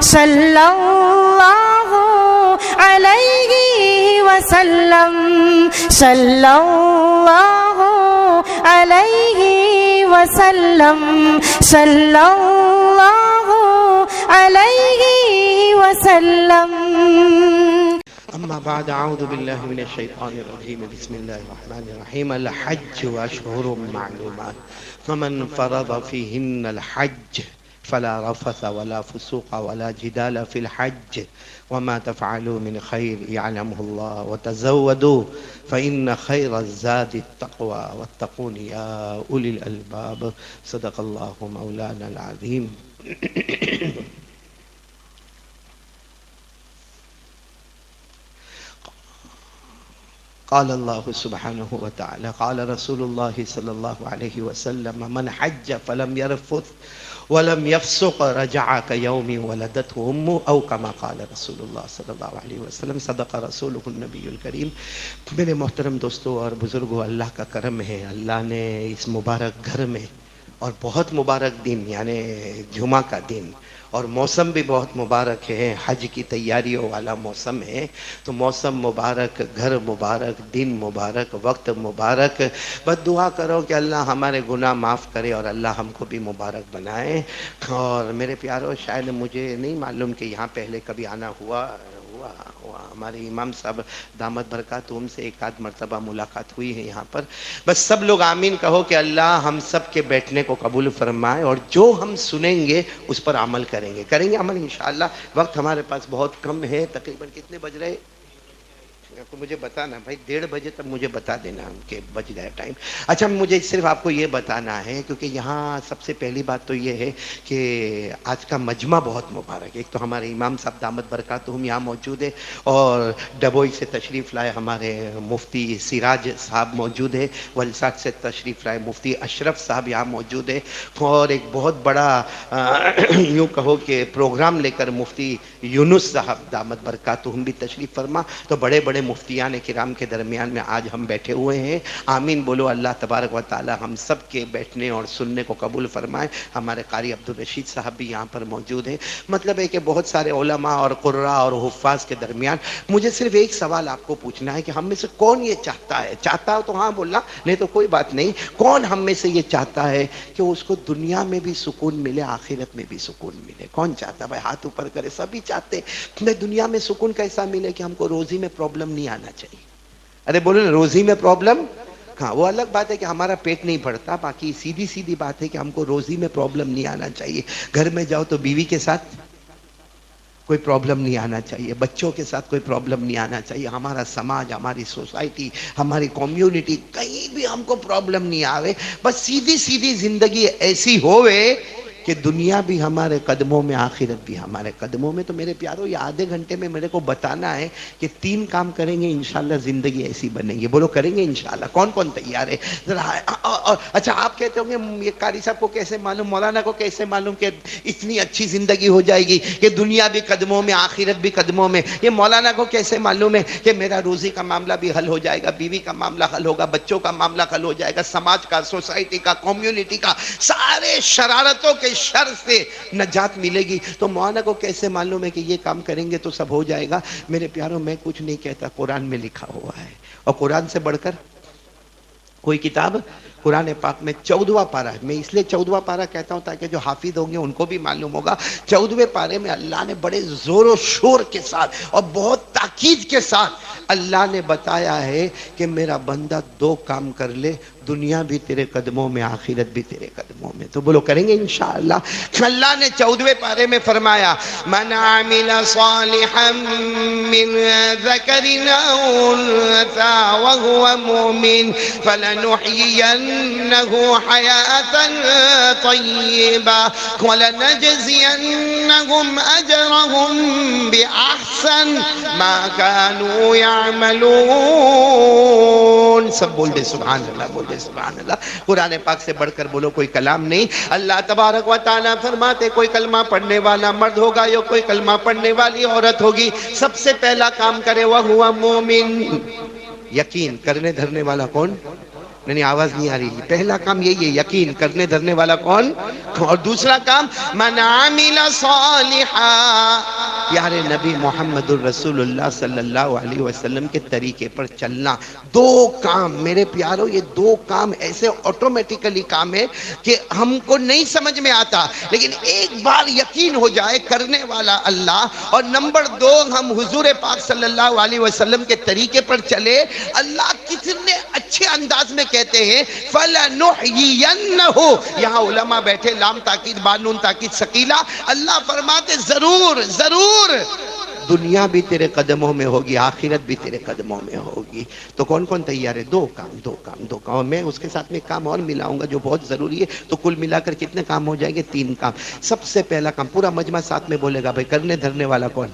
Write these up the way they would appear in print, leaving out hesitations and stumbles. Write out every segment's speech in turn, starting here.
صلی اللہ علیہ وسلم صلی اللہ علیہ وسلم صلی اللہ علیہ وسلم. اما بعد اعوذ باللہ من الشیطان الرجیم بسم اللہ الرحمن الرحیم. الحج اشہر معلومات فمن فرض فیہن الحج فلا رفث ولا فسوق ولا جدال في الحج وما تفعلوا من خير يعلمه الله وتزودوا فإن خير الزاد التقوى واتقون يا أولي الألباب. صدق الله مولانا العظيم. قال الله سبحانه وتعالى قال رسول الله صلى الله عليه وسلم من حج فلم يرفث ولم يفسق رجع كيوم ولدته امه او كما قال رسول الله صلی اللہ علیہ وسلم. صدق رسوله النبی الکریم. میرے محترم دوستو اور بزرگوں، اللہ کا کرم ہے، اللہ نے اس مبارک گھر میں اور بہت مبارک دن یعنی جمعہ کا دن اور موسم بھی بہت مبارک ہے، حج کی تیاریوں والا موسم ہے، تو موسم مبارک، گھر مبارک، دن مبارک، وقت مبارک. بس دعا کرو کہ اللہ ہمارے گناہ معاف کرے اور اللہ ہم کو بھی مبارک بنائے. اور میرے پیارو، شاید مجھے نہیں معلوم کہ یہاں پہلے کبھی آنا ہوا ہمارے امام صاحب دامت برکاتہم سے ایک آدھ مرتبہ ملاقات ہوئی ہے یہاں پر. بس سب لوگ آمین کہو کہ اللہ ہم سب کے بیٹھنے کو قبول فرمائے اور جو ہم سنیں گے اس پر عمل کریں گے عمل انشاءاللہ. وقت ہمارے پاس بہت کم ہے، تقریباً کتنے بج رہے؟ آپ کو مجھے بتانا بھائی، 1:30 بجے تک مجھے بتا دینا کہ بج گیا ٹائم. اچھا، مجھے صرف آپ کو یہ بتانا ہے کیونکہ یہاں سب سے پہلی بات تو یہ ہے کہ آج کا مجمع بہت مبارک ہے. ایک تو ہمارے امام صاحب دامت برکاتہم یہاں موجود ہے اور ڈبوئی سے تشریف لائے ہمارے مفتی سراج صاحب موجود ہے، ولساڈ سے تشریف لائے مفتی اشرف صاحب یہاں موجود ہے، اور ایک بہت بڑا یوں کہو کہ پروگرام لے کر مفتی یونس صاحب دامت برکاتہم بھی تشریف فرما. تو بڑے بڑے مفتیان کرام کے درمیان میں آج ہم بیٹھے ہوئے ہیں. آمین بولو. اللہ تبارک و تعالی ہم سب کے بیٹھنے اور سننے کو قبول فرمائے. ہمارے قاری عبدالرشید صاحب بھی یہاں پر موجود ہیں. مطلب ہے کہ بہت سارے علماء اور قراء اور حفاظ کے درمیان مجھے صرف ایک سوال آپ کو پوچھنا ہے کہ ہم میں سے کون یہ چاہتا ہے؟ چاہتا ہو تو ہاں بولنا، نہیں تو کوئی بات نہیں. کون ہم میں سے یہ چاہتا ہے کہ اس کو دنیا میں بھی سکون ملے، آخرت میں بھی سکون ملے؟ کون چاہتا ہے بھائی؟ ہاتھ اوپر کرے. سبھی چاہتے ہیں. دنیا میں سکون کیسا ملے کہ ہم کو روزی میں پرابلم نہیں آنا چاہیے. ارے بولو نا، روزی میں پرابلم. ہاں، وہ الگ بات ہے کہ ہمارا پیٹ نہیں بھرتا، باقی سیدھی بات ہے کہ ہم کو روزی میں پرابلم نہیں آنا چاہیے. گھر میں جاؤ تو بیوی کے ساتھ کوئی پرابلم نہیں آنا چاہیے، بچوں کے ساتھ کوئی پرابلم نہیں آنا چاہیے. ہمارا سماج، ہماری سوسائٹی، ہماری کمیونٹی، کہیں بھی ہم کو پرابلم نہیں آوے. بس سیدھی زندگی ایسی ہوئے کہ دنیا بھی ہمارے قدموں میں، آخرت بھی ہمارے قدموں میں. تو میرے پیارو، یہ آدھے گھنٹے میں میرے کو بتانا ہے کہ 3 کام کریں گے انشاءاللہ زندگی ایسی بنے گی. بولو کریں گے انشاءاللہ. کون کون تیار ہے ذرا؟ اچھا، آپ کہتے ہوں گے یہ قاری صاحب کو کیسے معلوم، مولانا کو کیسے معلوم کہ اتنی اچھی زندگی ہو جائے گی کہ دنیا بھی قدموں میں، آخرت بھی قدموں میں؟ یہ مولانا کو کیسے معلوم ہے کہ میرا روزی کا معاملہ بھی حل ہو جائے گا، بیوی کا معاملہ حل ہوگا، بچوں کا معاملہ حل ہو جائے گا، سماج کا، سوسائٹی کا، کمیونٹی کا، سارے شرارتوں کے شر سے نجات ملے گی؟ تو مولانا کو کیسے معلوم ہے کہ یہ کام کریں گے تو سب ہو جائے گا؟ میرے پیاروں، میں کچھ نہیں کہتا، قرآن میں لکھا ہوا ہے. اور قرآن سے بڑھ کر کوئی کتاب قرآن پاک میں 14واں پارہ ہے. میں اس لیے 14واں پارہ کہتا ہوں تاکہ جو حافظ ہوں گے ان کو بھی معلوم ہوگا. 14ویں پارے میں اللہ نے بڑے زور و شور کے ساتھ اور بہت تاکید کے ساتھ اللہ نے بتایا ہے کہ میرا بندہ 2 کام کر لے، دنیا بھی تیرے قدموں میں، آخرت بھی تیرے قدموں میں. تو بولو کریں گے انشاءاللہ. اللہ نے 14ویں پارے میں فرمایا، من عمل صالحا من ذکر او انثى وهو مؤمن فلنحيينه حياة طيبة ولنجزينهم أجرهم بأحسن ما كانوا يعملون. سب بول دے سبحان اللہ، بول دے سبحان اللہ. قرآن پاک سے بڑھ کر بولو کوئی کلام نہیں. اللہ تبارک و تعالیٰ فرماتے کوئی کلمہ پڑھنے والا مرد ہوگا یا کوئی کلمہ پڑھنے والی عورت ہوگی، سب سے پہلا کام کرے وَهُوَ مُؤْمِن. یقین کرنے دھرنے والا کون؟ نہیں آواز نہیں آ رہی. پہلا کام یہی ہے یقین کرنے دھرنے والا کون, اور دوسرا کام من عمل صالحا, پیارے نبی محمد الرسول اللہ صلی اللہ علیہ وسلم کے طریقے پر چلنا. دو کام میرے پیارو, یہ دو کام ایسے آٹومیٹیکلی کام ہے کہ ہم کو نہیں سمجھ میں آتا, لیکن ایک بار یقین ہو جائے کرنے والا اللہ, اور نمبر دو ہم حضور پاک صلی اللہ علیہ وسلم کے طریقے پر چلے. اللہ کتنے اچھے انداز میں کہتے ہیں فَلَنُحْيِيَنَّهُ, یہاں علماء بیٹھے, لام تاکید با نون تاکید ثقیلہ, اللہ فرماتے ضرور ضرور دنیا بھی تیرے قدموں میں ہوگی, آخرت بھی تیرے قدموں میں ہوگی. تو کون کون تیار ہے؟ دو کام. میں اس کے ساتھ میں کام اور ملاؤں گا جو بہت ضروری ہے, تو کل ملا کر کتنے کام ہو جائیں گے؟ 3 کام. سب سے پہلا کام, پورا مجمع ساتھ میں بولے گا بھائی, کرنے دھرنے والا کون؟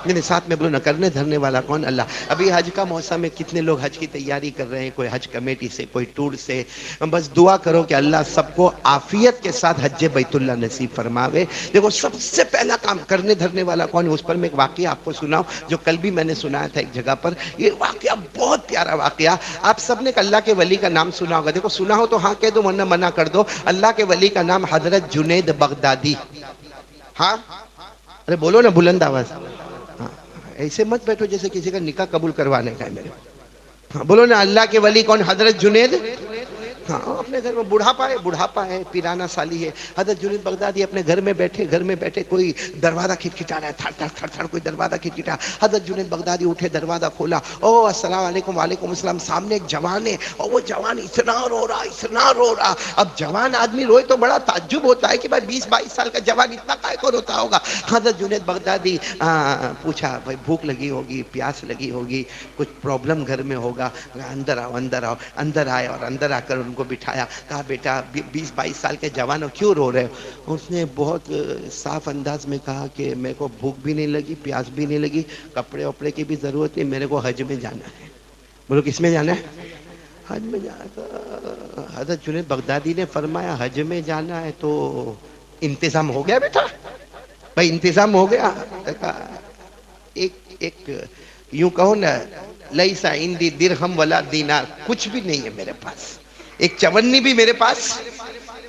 نہیں ساتھ میں بولو نا, کرنے دھرنے والا کون؟ اللہ. ابھی حج کا موسم ہے, کتنے لوگ حج کی تیاری کر رہے ہیں, کوئی حج کمیٹی سے, کوئی ٹور سے. بس دعا کرو کہ اللہ سب کو عافیت کے ساتھ حج بیت اللہ نصیب فرماوے. دیکھو سب سے پہلا کام کرنے دھرنے والا کون ہے, اس پر میں ایک واقعہ آپ کو سناؤں جو کل بھی میں نے سنایا تھا ایک جگہ پر. یہ واقعہ بہت پیارا واقعہ. آپ سب نے اللہ کے ولی کا نام سنا ہوگا. دیکھو سنا ہو تو ہاں کہہ دو, ورنہ منع کر دو. اللہ کے ولی کا نام حضرت جنید بغدادی. ہاں ارے بولو نا بلند آواز. ایسے مت بیٹھو جیسے کسی کا نکاح قبول کروانے کا ہے میرے. ہاں بولو نا, اللہ کے ولی کون؟ حضرت جنید. ہاں اپنے گھر میں بڑھاپا ہے, پیرانا سالی ہے. حضرت جنید بغدادی اپنے گھر میں بیٹھے کوئی دروازہ کھٹکھٹا رہا ہے, تھڑ تھڑ کوئی دروازہ کھٹکھٹا. حضرت جنید بغدادی اٹھے, دروازہ کھولا, او السلام علیکم. وعلیکم السلام. سامنے ایک جوان ہے, اور وہ جوان اتنا رو رہا. اب جوان آدمی روئے تو بڑا تعجب ہوتا ہے کہ بھائی 20-22 سال کا جوان اتنا کائے کو روتا ہوگا. حضرت جنید بغدادی پوچھا, بھائی بھوک لگی ہوگی, پیاس لگی ہوگی, کچھ پرابلم گھر میں ہوگا, اندر آؤ. اندر آئے اور اندر آ کر ان کو بٹھایا. کہا بیٹا 20-22 سال کے جوان ہو, کیوں رو رہے ہو؟ اس نے بہت صاف انداز میں کہا کہ میرے کو بھوک بھی نہیں لگی, پیاس بھی نہیں لگی, کپڑے وپڑے کی بھی ضرورت نہیں, میرے کو حج میں جانا ہے. بولو کس میں جانا ہے؟ حج میں جانا. حضرت جنید بغدادی نے فرمایا حج میں جانا ہے تو انتظام ہو گیا بیٹا؟ بھائی انتظام ہو گیا. ایک یوں کہو نا, لیسا عندی درہم ولا دینار, کچھ بھی نہیں ہے میرے پاس, ایک چونی بھی میرے پاس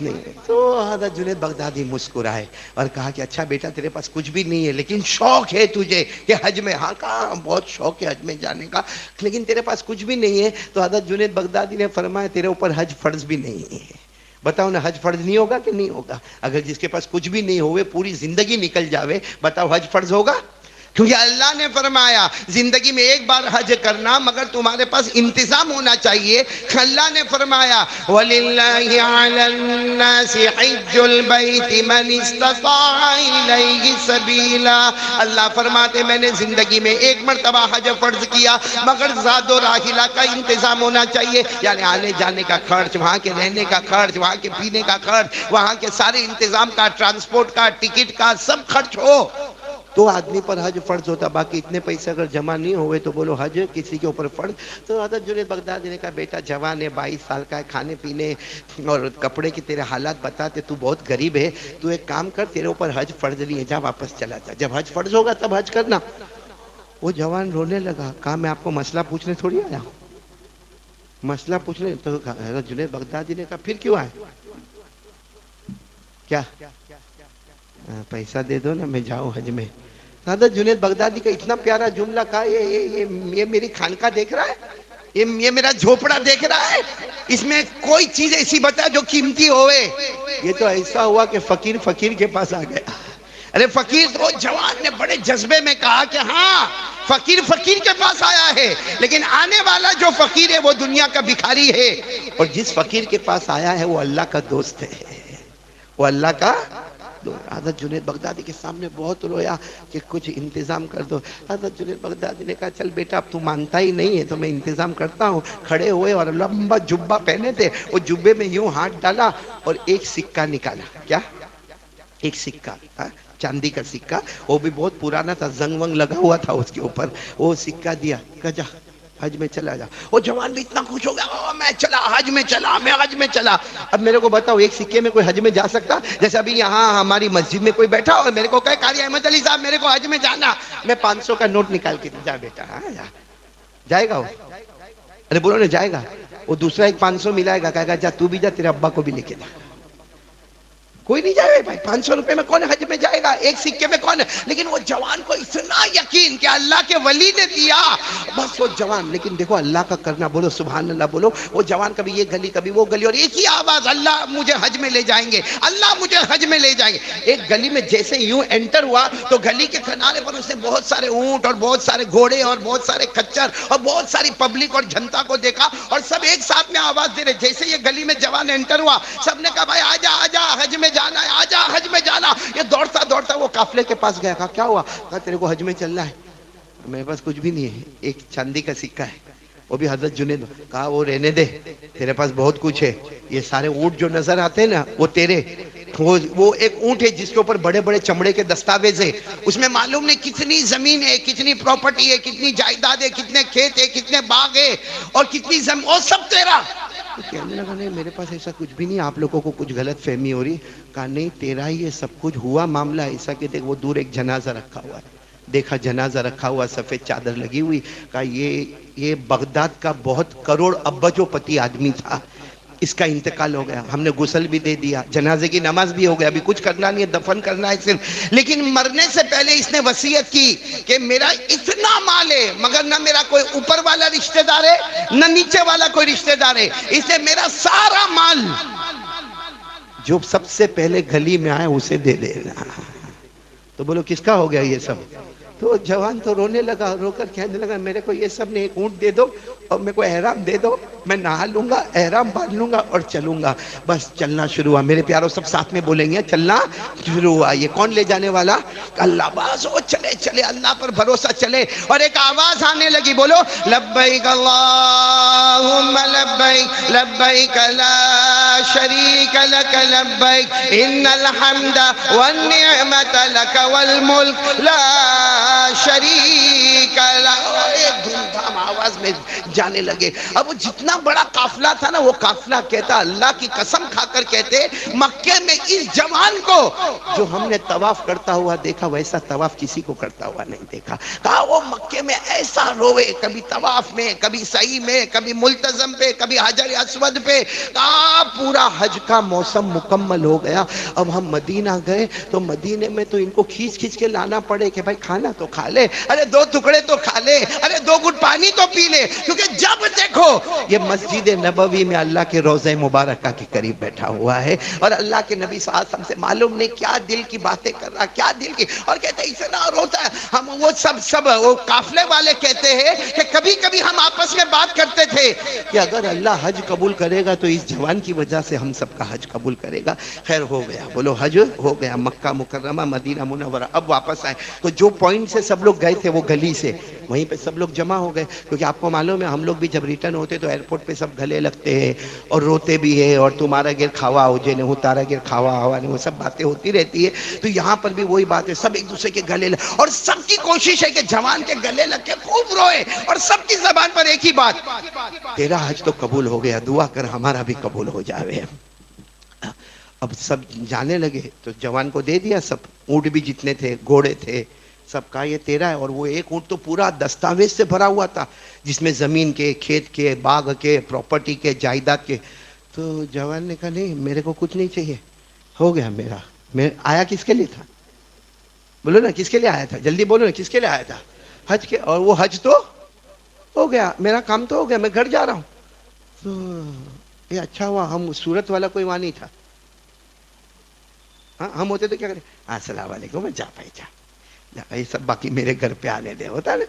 نہیں ہے. تو حضرت جنید بغدادی مسکرائے اور کہا کہ اچھا بیٹا تیرے پاس کچھ بھی نہیں ہے, لیکن شوق ہے تجھے کہ حج میں. ہاں کہا بہت شوق ہے حج میں جانے کا, لیکن تیرے پاس کچھ بھی نہیں ہے. تو حضرت جنید بغدادی نے فرمایا تیرے اوپر حج فرض بھی نہیں ہے. بتاؤ نا, حج فرض نہیں ہوگا کہ نہیں ہوگا؟ اگر جس کے پاس کچھ بھی نہیں ہوئے, پوری زندگی نکل جاوے, بتاؤ حج فرض ہوگا؟ کیونکہ اللہ نے فرمایا زندگی میں ایک بار حج کرنا, مگر تمہارے پاس انتظام ہونا چاہیے. اللہ نے فرمایا وَلِلَّهِ عَلَى النَّاسِ حِجُّ الْبَيْتِ مَنِ اسْتَطَاعَ إِلَيْهِ سَبِيلًا. اللہ فرماتے میں نے زندگی میں ایک مرتبہ حج فرض کیا, مگر زاد و راحلہ کا انتظام ہونا چاہیے. یعنی آنے جانے کا خرچ, وہاں کے رہنے کا خرچ, وہاں کے پینے کا خرچ, وہاں کے سارے انتظام کا, ٹرانسپورٹ کا, ٹکٹ کا, سب خرچ ہو تو آدمی پر حج فرض ہوتا. باقی اتنے پیسے اگر جمع نہیں ہوئے تو بولو حج کسی کے اوپر فرض. تو حضرت جنید بغدادی نے کہا بیٹا جوان ہے, 22 سال کا ہے, کھانے پینے اور کپڑے کی تیرے حالات بتاتے, تو بہت غریب ہے, تو ایک کام کر, تیرے اوپر حج فرض نہیں ہے, جا واپس چلا جا, جب حج فرض ہوگا تب حج کرنا. وہ جوان رونے لگا. کہا میں آپ کو مسئلہ پوچھنے تھوڑی آیا, مسئلہ پوچھنے. تو حضرت جنید بغدادی نے کہا پھر کیوں آئے؟ کیا پیسہ دے دو نا, میں جاؤں حج میں. حضرت جنید بغدادی کا اتنا پیارا جملہ کہا, یہ میری خانقاہ دیکھ رہا ہے, یہ میرا جھوپڑا دیکھ رہا ہے, اس میں کوئی چیز ایسی بتا جو قیمتی ہوئے. یہ تو ایسا ہوا کہ فقیر کے پاس آ گیا. ارے فقیر تو جوان نے بڑے جذبے میں کہا کہ ہاں فقیر کے پاس آیا ہے, لیکن آنے والا جو فقیر ہے وہ دنیا کا بھکاری ہے, اور جس فقیر کے پاس آیا ہے وہ اللہ کا دوست ہے, وہ اللہ کا. حضرت جنید بغدادی کے سامنے بہت رویا کہ کچھ انتظام کر دو. حضرت جنید بغدادی نے کہا چل بیٹا اب تو مانتا ہی نہیں ہے تو میں انتظام کرتا ہوں. کھڑے ہوئے اور لمبا جبہ پہنے تھے, وہ جبے میں یوں ہاتھ ڈالا اور ایک سکہ نکالا. کیا؟ ایک سکہ, چاندی کا سکہ, وہ بھی بہت پرانا تھا, زنگ ونگ لگا ہوا تھا اس کے اوپر. وہ سکہ دیا, کہا جا حج میں چلا جا. وہ جوان بھی اتنا خوش ہو گیا, میں چلا حج میں چلا. اب میرے کو بتاؤ ایک سکے میں کوئی حج میں جا سکتا؟ جیسے ابھی یہاں ہماری مسجد میں کوئی بیٹھا اور میرے کو کہے قاری احمد علی صاحب میرے کو حج میں جانا, میں 500 کا نوٹ نکال کے جا بیٹا. ہاں جائے گا وہ؟ ارے بولو نا جائے گا. وہ دوسرا ایک 500 ملائے گا, کہے گا جا تو بھی جا, تیرے ابا کو بھی لے کے جا. کوئی نہیں جائے بھائی, 500 روپے میں کون حج میں جائے گا, ایک سکے میں کون ہے. لیکن وہ جوان کو اتنا یقین کہ اللہ کے ولی نے دیا, بس وہ جوان. لیکن دیکھو اللہ کا کرنا, بولو سبحان اللہ بولو. وہ جوان کبھی یہ گلی کبھی وہ گلی, اور ایک ہی آواز, اللہ مجھے حج میں لے جائیں گے, اللہ مجھے حج میں لے جائیں گے. ایک گلی میں جیسے یوں انٹر ہوا تو گلی کے کنارے پر اس نے بہت سارے اونٹ اور بہت سارے گھوڑے اور بہت سارے کچر اور بہت ساری پبلک اور جنتا کو دیکھا, اور سب ایک ساتھ میں آواز دے رہے. جیسے یہ گلی میں جوان انٹر ہوا, سب نے کہا بھائی آجا آجا حج میں جانا ہے, آجا حج میں جانا. یہ دوڑتا دوڑتا وہ قافلے کے پاس گیا, کہا کیا ہوا, کہا تیرے کو حج میں چلنا ہے. میرے پاس کچھ بھی نہیں ہے, ایک چاندی کا سکہ ہے, وہ بھی حضرت جنید. کہا وہ رہنے دے, تیرے پاس بہت کچھ ہے. یہ سارے اونٹ جو نظر آتے ہیں نا وہ تیرے, وہ ایک اونٹ ہے جس کے اوپر بڑے بڑے چمڑے کے دستاویز ہے, اس میں معلوم نہیں کتنی زمین ہے, کتنی پراپرٹی ہے, کتنی جائیداد ہے, کتنے کھیت ہے, کتنے باغ ہے, اور کتنی زمین, وہ سب تیرا. کہنے لگا نہیں میرے پاس ایسا کچھ بھی نہیں, آپ لوگوں کو کچھ غلط فہمی ہو رہی. کہا نہیں تیرا ہی یہ سب کچھ ہوا معاملہ ایسا کہ دیکھ وہ دور ایک جنازہ رکھا ہوا ہے, دیکھا جنازہ رکھا ہوا, سفید چادر لگی ہوئی. کہا یہ بغداد کا بہت کروڑ ابجو پتی آدمی تھا, اس کا انتقال ہو گیا, ہم نے غسل بھی دے دیا, جنازے کی نماز بھی ہو گیا, ابھی کچھ کرنا نہیں ہے, دفن کرنا ہے صرف. لیکن مرنے سے پہلے اس نے وصیت کی کہ میرا اتنا مال ہے مگر نہ میرا کوئی اوپر والا رشتہ دار ہے نہ نیچے والا کوئی رشتہ دار ہے, اس نے میرا سارا مال جو سب سے پہلے گلی میں آئے اسے دے دینا. تو بولو کس کا ہو گیا یہ سب. تو جوان تو رونے لگا, رو کر کہنے لگا میرے کو یہ سب نے, ایک اونٹ دے دو اور میرے کو احرام دے دو, میں نہا لوں گا, احرام باندھ لوں گا اور چلوں گا. بس چلنا شروع ہوا. میرے پیاروں سب ساتھ میں بولیں گے, چلنا شروع ہوا. یہ کون لے جانے والا, اللہ. بس وہ چلے چلے, اللہ پر بھروسہ چلے, اور ایک آواز آنے لگی, بولو لبیک اللہم لبیک لبیک لا شریک لک لبیک ان الحمد والنعمت لک والملک لا شریک لہ. ایک دھوم دھام آواز میں جانے لگے. اب وہ جتنا بڑا قافلہ تھا نا, وہ قافلہ کہتا, اللہ کی قسم کھا کر کہتے, مکے میں اس جوان کو جو ہم نے طواف کرتا ہوا دیکھا ویسا طواف کسی کو کرتا ہوا نہیں دیکھا. کہا وہ مکے میں ایسا روئے, کبھی طواف میں, کبھی سعی میں, کبھی ملتزم پہ, کبھی حجر اسود پہ. کہا پورا حج کا موسم مکمل ہو گیا. اب ہم مدینہ گئے تو مدینے میں تو ان کو کھینچ کھینچ کے لانا پڑے کہ بھائی کھانا تو کھا لے, ارے 2 ٹکڑے تو کھا لے, ارے 2 گھٹ پانی تو پی لے. کیونکہ جب دیکھو یہ مسجد نبوی میں اللہ کے روضہ مبارکہ کے قریب بیٹھا ہوا ہے, اور اللہ کے نبی صلی اللہ علیہ وسلم سے معلوم نہیں کیا دل کی باتیں کر رہا, کیا دل کی. اور کہتے ہیں اتنا روتا ہے. ہم وہ سب وہ قافلے والے کہتے ہیں کہ کبھی کبھی ہم آپس میں بات کرتے تھے کہ اگر اللہ حج قبول کرے گا تو اس جوان کی وجہ سے ہم سب کا حج قبول کرے گا. خیر ہو گیا, بولو حج ہو گیا. مکہ مکرمہ مدینہ منورہ. اب واپس آئے تو جو پوائنٹ سے سب لوگ گئے تھے وہ گلی سے, وہیں پہ سب لوگ جمع ہو گئے. کیونکہ آپ کو معلوم ہے ہم لوگ بھی جب ریٹرن ہوتے تو ایئرپورٹ پہ سب گلے لگتے ہیں اور روتے بھی ہے, اور تمہارا گر کھاوا ہو جے نہیں, تارا گر کھاوا ہوا نہیں, وہ سب باتیں ہوتی رہتی ہے. تو یہاں پر بھی وہی بات ہے, سب ایک دوسرے کے گلے اور سب کی کوشش ہے کہ جوان کے گلے لگ کے خوب روئے, اور سب کی زبان پر ایک ہی بات, تیرا حج تو قبول ہو گیا, دعا کر ہمارا بھی قبول ہو جاوے. اب سب جانے لگے تو جوان کو دے دیا سب, اونٹ بھی جتنے تھے, گھوڑے تھے, سب کہا یہ تیرا ہے. اور وہ ایک اونٹ تو پورا دستاویز سے بھرا ہوا تھا جس میں زمین کے, کھیت کے, باغ کے, پراپرٹی کے, جائیداد کے. تو جوان نے کہا نہیں میرے کو کچھ نہیں چاہیے, ہو گیا میرا. میں آیا کس کے لیے تھا, بولو نا کس کے لیے آیا تھا, جلدی بولو نا کس کے لیے آیا تھا, حج کے. اور وہ حج تو ہو گیا, میرا کام تو ہو گیا, میں گھر جا رہا ہوں. تو یہ اچھا ہوا ہم صورت والا کوئی وہاں نہیں تھا. ہم ہوتے تو کیا کریں, السلام علیکم, جا بھائی جا, یہ سب باقی میرے گھر پہ آنے دے, ہوتا نا.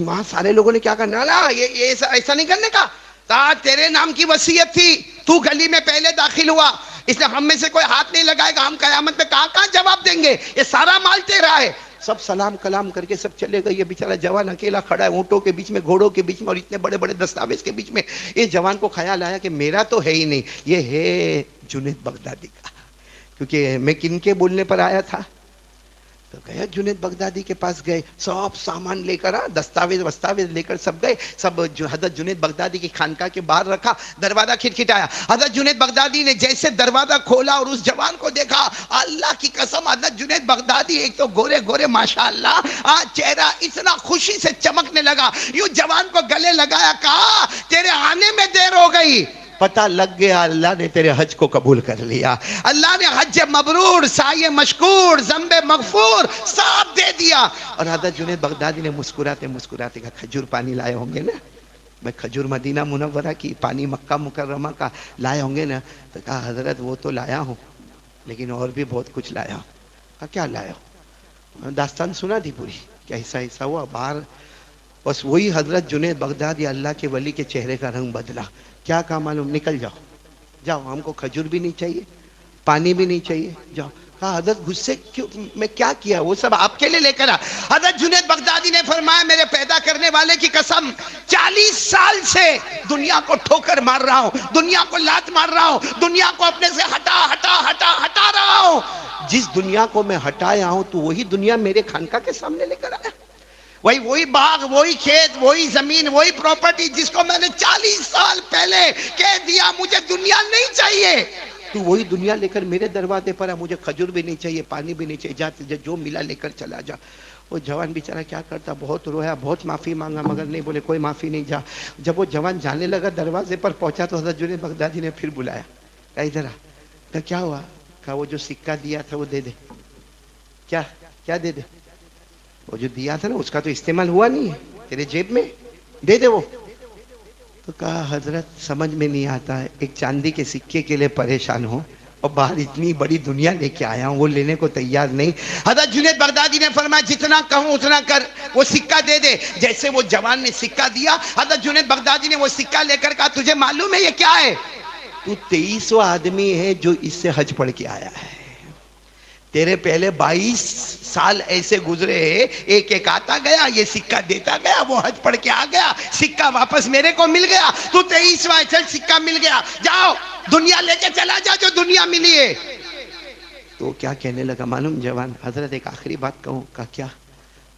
وہاں سارے لوگوں نے کیا کرنا, نا یہ ایسا نہیں کرنے کا, تیرے نام کی وصیت تھی, تو گلی میں پہلے داخل ہوا, اس لیے ہم میں سے کوئی ہاتھ نہیں لگائے گا, ہم قیامت میں کہاں جواب دیں گے, یہ سارا مال تیرا ہے. سب سلام کلام کر کے سب چلے گئے. یہ بیچارہ جوان اکیلا کھڑا ہے, اونٹوں کے بیچ میں, گھوڑوں کے بیچ میں, اور اتنے بڑے بڑے دستاویز کے بیچ میں. یہ جوان کو خیال آیا کہ میرا تو ہے ہی نہیں, یہ ہے جنید بغدادی کا. کیونکہ میں کن کے بولنے پر آیا تھا, تو گیا جنید بغدادی کے پاس گئے, سب سامان لے کر, دستاویز لے کر سب گئے, سب حضرت جنید بغدادی کی خانقاہ کے باہر رکھا, دروازہ کھٹکھٹایا. حضرت جنید بغدادی نے جیسے دروازہ کھولا اور اس جوان کو دیکھا, اللہ کی قسم حضرت جنید بغدادی ایک تو گورے گورے ماشاءاللہ, چہرہ اتنا خوشی سے چمکنے لگا, یوں جوان کو گلے لگایا, کہا تیرے آنے میں دیر ہو گئی, پتہ لگ گیا اللہ نے تیرے حج کو قبول کر لیا, اللہ نے حج مبرور, سعی مشکور, ذنب مغفور سب دے دیا. اور حضرت جنید بغدادی نے مسکراتے مسکراتے کہا کھجور پانی لائے ہوں گے نا, میں کھجور مدینہ منورہ کی, پانی مکہ مکرمہ کا لائے ہوں گے نا. تو کہا حضرت وہ تو لایا ہوں, لیکن اور بھی بہت کچھ لایا ہوں. کہا کیا لایا ہوں؟ داستان سنا دی پوری کہ ایسا ایسا ہوا باہر. بس وہی حضرت جنید بغدادی اللہ کے ولی کے چہرے کا رنگ بدلا. کیا کہا معلوم, نکل جاؤ, جاؤ, ہم کو کھجور بھی نہیں چاہیے, پانی بھی نہیں چاہیے, جاؤ. کہا حضرت غصے کیوں, میں کیا کیا, وہ سب آپ کے لیے لے کر آ. حضرت جنید بغدادی نے فرمایا میرے پیدا کرنے والے کی قسم 40 سال سے دنیا کو ٹھوکر مار رہا ہوں, دنیا کو لات مار رہا ہوں, دنیا کو اپنے سے ہٹا رہا ہوں. جس دنیا کو میں ہٹایا ہوں تو وہی دنیا میرے خانقاہ کے سامنے لے کر آیا. وہی باغ, وہی کھیت, وہی زمین, وہی پراپرٹی جس کو میں نے 40 سال پہلے کہہ دیا مجھے دنیا نہیں چاہیے, تو وہی دنیا لے کر میرے دروازے پر ہے. مجھے کھجور بھی نہیں چاہیے, پانی بھی نہیں چاہیے, جا جو ملا لے کر چلا جا. وہ جوان بیچارہ کیا کرتا, بہت رویا, بہت معافی مانگا, مگر نہیں, بولے کوئی معافی نہیں, جا. جب وہ جوان جانے لگا دروازے پر پہنچا تو حضرت جنید بغدادی نے پھر بلایا, کہا ادھر آ. کہا کیا ہوا؟ کہا وہ جو سکہ دیا تھا وہ دے دے. کیا دے دے؟ وہ جو دیا تھا نا اس کا تو استعمال ہوا نہیں ہے, تیرے جیب میں, دے دے وہ. تو کہا حضرت سمجھ میں نہیں آتا ہے, ایک چاندی کے سکے کے لیے پریشان ہوں اور باہر اتنی بڑی دنیا لے کے آیا ہوں, وہ لینے کو تیار نہیں. حضرت جنید بغدادی نے فرمایا جتنا کہوں اتنا کر, وہ سکہ دے دے. جیسے وہ جوان نے سکہ دیا, حضرت جنید بغدادی نے وہ سکہ لے کر کہا تجھے معلوم ہے یہ کیا ہے؟ تو 23واں آدمی ہے جو اس سے حج پڑھ کے آیا ہے. تیرے پہلے 22 سال ایسے گزرے, ایک آتا گیا, یہ سکہ دیتا گیا, وہ حج پڑھ کے آ گیا, سکہ واپس میرے کو مل گیا, تو 23واں چل سکہ مل گیا, جاؤ دنیا لے کے چلا جا جو دنیا ملی ہے. تو کیا کہنے لگا معلوم جوان, حضرت ایک آخری بات کہوں. کہا کیا؟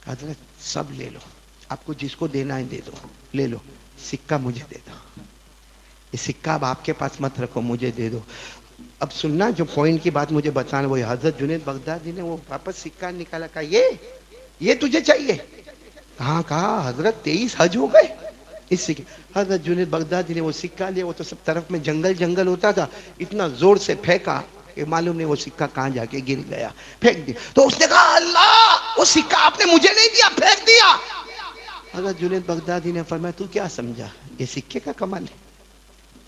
حضرت سب لے لو, آپ کو جس کو دینا ہے دے دو, لے لو, سکہ مجھے دے دو. یہ سکہ اب آپ کے پاس مت رکھو, مجھے دے دو. اب سننا جو پوائنٹ کی بات مجھے بتانا, وہ حضرت جنید بغدادی نے وہ واپس سکہ نکالا, کہا یہ تجھے چاہیے؟ کہا حضرت 23 حج ہو گئے اس سکے. حضرت جنید بغدادی نے وہ سکہ لیا, وہ تو سب طرف میں جنگل ہوتا تھا, اتنا زور سے پھینکا کہ معلوم نہیں وہ سکہ کہاں جا کے گر گیا, پھینک دیا. تو اس نے کہا اللہ وہ سکہ آپ نے مجھے نہیں دیا, پھینک دیا. حضرت جنید بغدادی نے فرمایا تو کیا سمجھا یہ سکے کا کمال ہے؟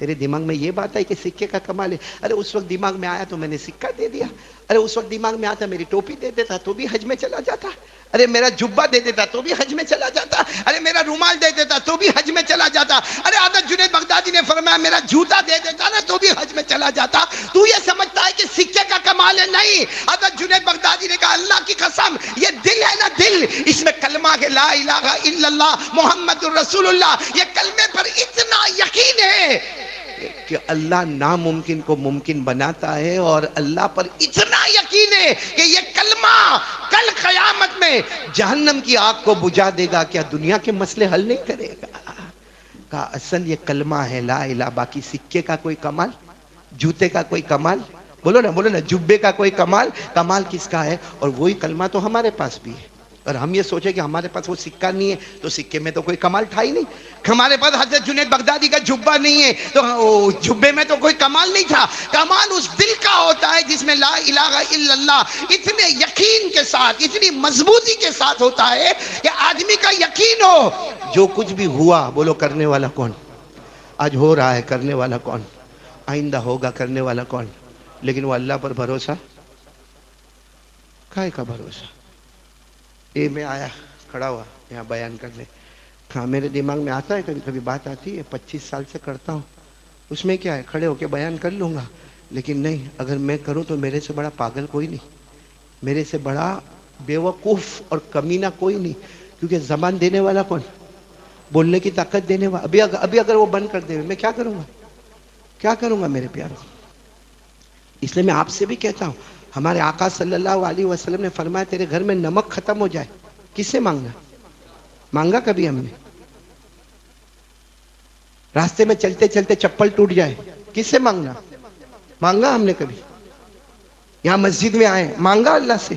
تیرے دماغ میں یہ بات ہے کہ سکے کا کمال ہے؟ ارے اس وقت دماغ میں آیا تو میں نے سکہ دے دیا. ارے اس وقت دماغ میں آتا میری ٹوپی دے دیتا تو بھی حج میں چلا جاتا. ارے میرا جبہ دے دیتا تو بھی حج میں چلا جاتا. ارے میرا رومال دے دیتا تو بھی حج میں چلا جاتا. ارے حضرت جنید بغدادی نے فرمایا میرا جوتا دے دیتا نا تو بھی حج میں چلا جاتا. تو یہ سمجھتا ہے کہ سکے کا کمال ہے؟ نہیں. حضرت جنید بغدادی نے کہا اللہ کی قسم یہ دل ہے نا, دل, اس میں کلمہ ہے لا الہ الا اللہ محمد الرسول اللہ, یہ کلمے پر اتنا یقین ہے کہ اللہ ناممکن کو ممکن بناتا ہے, اور اللہ پر اتنا یقین ہے کہ یہ کلمہ کل قیامت میں جہنم کی آگ کو بجھا دے گا. کیا دنیا کے مسئلے حل نہیں کرے گا؟ کہا اصل یہ کلمہ ہے لا الہ, باقی سکے کا کوئی کمال, جوتے کا کوئی کمال, بولو نا جبے کا کوئی کمال کس کا ہے؟ اور وہی کلمہ تو ہمارے پاس بھی ہے. اور ہم یہ سوچے کہ ہمارے پاس وہ سکہ نہیں ہے تو سکے میں تو کوئی کمال تھا ہی نہیں. ہمارے پاس حضرت جنید بغدادی کا جبہ نہیں ہے تو جبے میں تو کوئی کمال نہیں تھا. کمال اس دل کا ہوتا ہے جس میں لا الہ الا اللہ اتنے یقین کے ساتھ, اتنی مضبوطی کے ساتھ ہوتا ہے کہ آدمی کا یقین ہو جو کچھ بھی ہوا, بولو کرنے والا کون؟ آج ہو رہا ہے کرنے والا کون؟ آئندہ ہوگا کرنے والا کون؟ لیکن وہ اللہ پر بھروسہ, کائے کا بھروسہ؟ میں آیا کھڑا ہوا یہاں بیان کرنے, ہاں میرے دماغ میں آتا ہے کبھی کبھی بات آتی ہے, 25 سال سے کرتا ہوں, اس میں کیا ہے کھڑے ہو کے بیان کر لوں گا. لیکن نہیں, اگر میں کروں تو میرے سے بڑا پاگل کوئی نہیں, میرے سے بڑا بیوقوف اور کمینہ کوئی نہیں. کیونکہ زبان دینے والا کون؟ بولنے کی طاقت دینے والا. ابھی اگر وہ بند کر دے میں کیا کروں گا میرے پیاروں؟ اس لیے میں آپ سے بھی کہتا ہوں ہمارے آقا صلی اللہ علیہ وسلم نے فرمایا تیرے گھر میں نمک ختم ہو جائے، کس سے مانگنا؟ مانگا کبھی ہم نے؟ راستے میں چلتے چلتے چپل ٹوٹ جائے، کس سے مانگنا؟ مانگا ہم نے کبھی؟ یہاں مسجد میں آئے، مانگا اللہ سے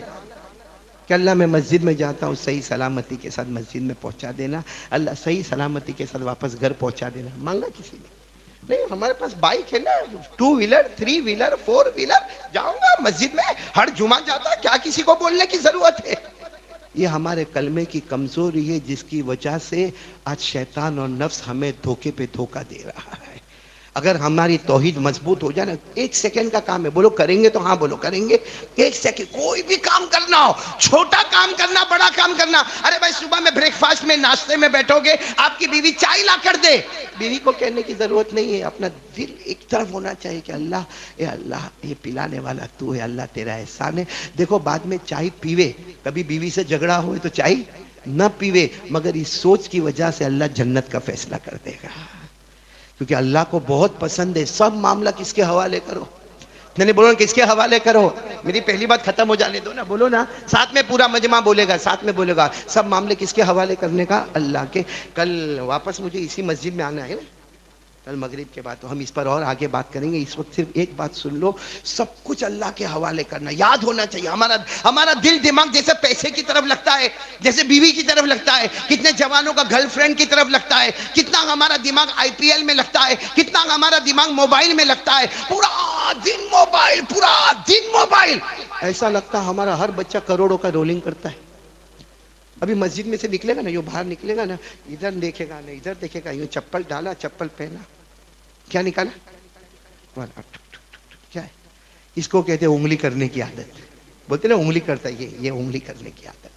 کہ اللہ میں مسجد میں جاتا ہوں، صحیح سلامتی کے ساتھ مسجد میں پہنچا دینا، اللہ صحیح سلامتی کے ساتھ واپس گھر پہنچا دینا؟ مانگا کسی نے؟ نہیں. ہمارے پاس بائک ہے نا، 2 ویلر 3 ویلر 4 ویلر، جاؤں گا مسجد میں ہر جمعہ جاتا، کیا کسی کو بولنے کی ضرورت ہے؟ یہ ہمارے کلمے کی کمزوری ہے، جس کی وجہ سے آج شیطان اور نفس ہمیں دھوکے پہ دھوکہ دے رہا ہے. اگر ہماری توحید مضبوط ہو جائے نا، 1 سیکنڈ کا کام ہے، بولو کریں گے تو ہاں بولو کریں گے. 1 سیکنڈ کوئی بھی کام کرنا ہو، چھوٹا کام کرنا بڑا کام کرنا. ارے بھائی صبح میں بریک فاسٹ میں ناشتے میں بیٹھو گے، آپ کی بیوی چائے لا کر دے، بیوی کو کہنے کی ضرورت نہیں ہے، اپنا دل ایک طرف ہونا چاہیے کہ اللہ اے اللہ یہ پلانے والا تو ہے، اللہ تیرا احسان ہے. دیکھو بعد میں چائے پیوے، کبھی بیوی سے جھگڑا ہوئے تو چائے نہ پیوے، مگر اس سوچ کی وجہ سے اللہ جنت کا فیصلہ کر دے گا، کیونکہ اللہ کو بہت پسند ہے. سب معاملہ کس کے حوالے کرو؟ نہیں بولو کس کے حوالے کرو. میری پہلی بات ختم ہو جانے دو نا، بولو نا ساتھ میں، پورا مجمع بولے گا، ساتھ میں بولے گا. سب معاملے کس کے حوالے کرنے کا؟ اللہ کے. کل واپس مجھے اسی مسجد میں آنا ہے نا، کل مغرب کے بعد، تو ہم اس پر اور آگے بات کریں گے. اس وقت صرف ایک بات سن لو، سب کچھ اللہ کے حوالے کرنا یاد ہونا چاہیے. ہمارا دل دماغ جیسے پیسے کی طرف لگتا ہے، جیسے بیوی کی طرف لگتا ہے، کتنے جوانوں کا گرل فرینڈ کی طرف لگتا ہے، کتنا ہمارا دماغ IPL میں لگتا ہے، کتنا ہمارا دماغ موبائل میں لگتا ہے. پورا دن موبائل، پورا دن موبائل. ایسا لگتا ہے ہمارا ہر بچہ کروڑوں کا رولنگ کرتا ہے. ابھی مسجد میں سے نکلے گا نا، یوں باہر نکلے گا نا، ادھر دیکھے گا نا ادھر دیکھے گا، یوں چپل ڈالا چپل پہنا، کیا نکالا؟ کیا ہے؟ اس کو کہتے ہیں انگلی کرنے کی عادت. بولتے نا انگلی کرتا ہے، یہ انگلی کرنے کی عادت.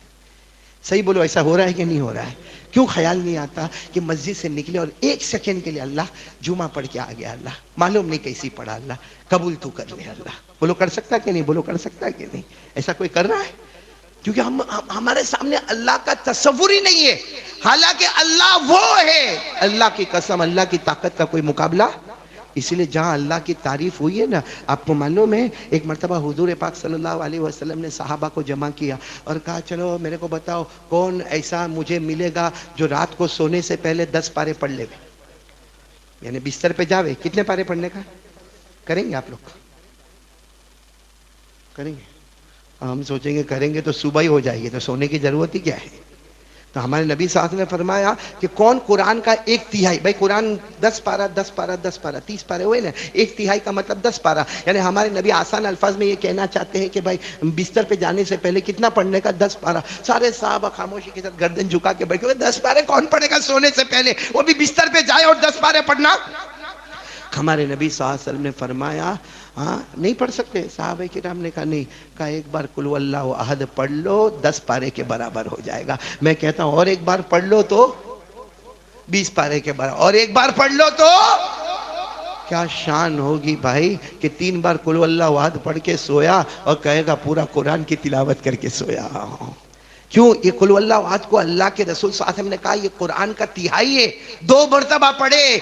صحیح بولو، ایسا ہو رہا ہے کہ نہیں ہو رہا ہے؟ کیوں خیال نہیں آتا کہ مسجد سے نکلے اور 1 سیکنڈ کے لیے اللہ جمعہ پڑھ کے آ گیا، اللہ معلوم نہیں کیسی پڑھا، اللہ قبول تو کر لے. اللہ بولو کر سکتا کہ نہیں؟ بولو کر سکتا کہ نہیں؟ ایسا کوئی کر رہا ہے؟ کیونکہ ہمارے سامنے اللہ کا تصور ہی نہیں ہے، حالانکہ اللہ وہ ہے. اللہ کی قسم، اللہ کی طاقت کا کوئی مقابلہ. اسی لیے جہاں اللہ کی تعریف ہوئی ہے نا، آپ کو معلوم ہے ایک مرتبہ حضور پاک صلی اللہ علیہ وسلم نے صحابہ کو جمع کیا اور کہا چلو میرے کو بتاؤ کون ایسا مجھے ملے گا جو رات کو سونے سے پہلے 10 پارے پڑھ لے، یعنی بستر پہ جاوے. کتنے پارے پڑھنے کا کریں گے آپ لوگ؟ کریں گے؟ ہم سوچیں گے کریں گے تو صبح ہی ہو جائے گی، تو سونے کی ضرورت ہی کیا ہے. تو ہمارے نبی صلی اللہ علیہ وسلم نے فرمایا کہ کون قرآن کا 1/3، بھائی قرآن 10 پارہ 10 پارہ 10 پارہ 30 پارے ہوئے نا، 1/3 کا مطلب 10 پارہ. یعنی ہمارے نبی آسان الفاظ میں یہ کہنا چاہتے ہیں کہ بھائی بستر پہ جانے سے پہلے کتنا پڑھنے کا؟ 10 پارہ. سارے صحابہ خاموشی کے ساتھ گردن جھکا کے بیٹھے ہوئے، 10 پارے کون پڑھے گا سونے سے پہلے، وہ بھی بستر پہ جائے اور 10 پارے پڑھنا. ہمارے نبی صلی اللہ علیہ وسلم نے فرمایا ہاں نہیں پڑھ سکتے؟ صحابہ کرام نے کہا نہیں. کہا ایک بار قل ہو اللہ احد پڑھ لو، 10 پارے کے برابر ہو جائے گا. میں کہتا ہوں اور ایک بار پڑھ لو تو 20 پارے کے برابر، اور ایک بار پڑھ لو تو کیا شان ہوگی بھائی کہ 3 بار قل ہو اللہ احد پڑھ کے سویا اور کہے گا پورا قرآن کی تلاوت کر کے سویا. کیوں؟ یہ قل ہو اللہ احد کو اللہ کے رسول صلی اللہ علیہ وسلم نے کہا یہ قرآن کا 1/3 ہے، 2 مرتبہ پڑھے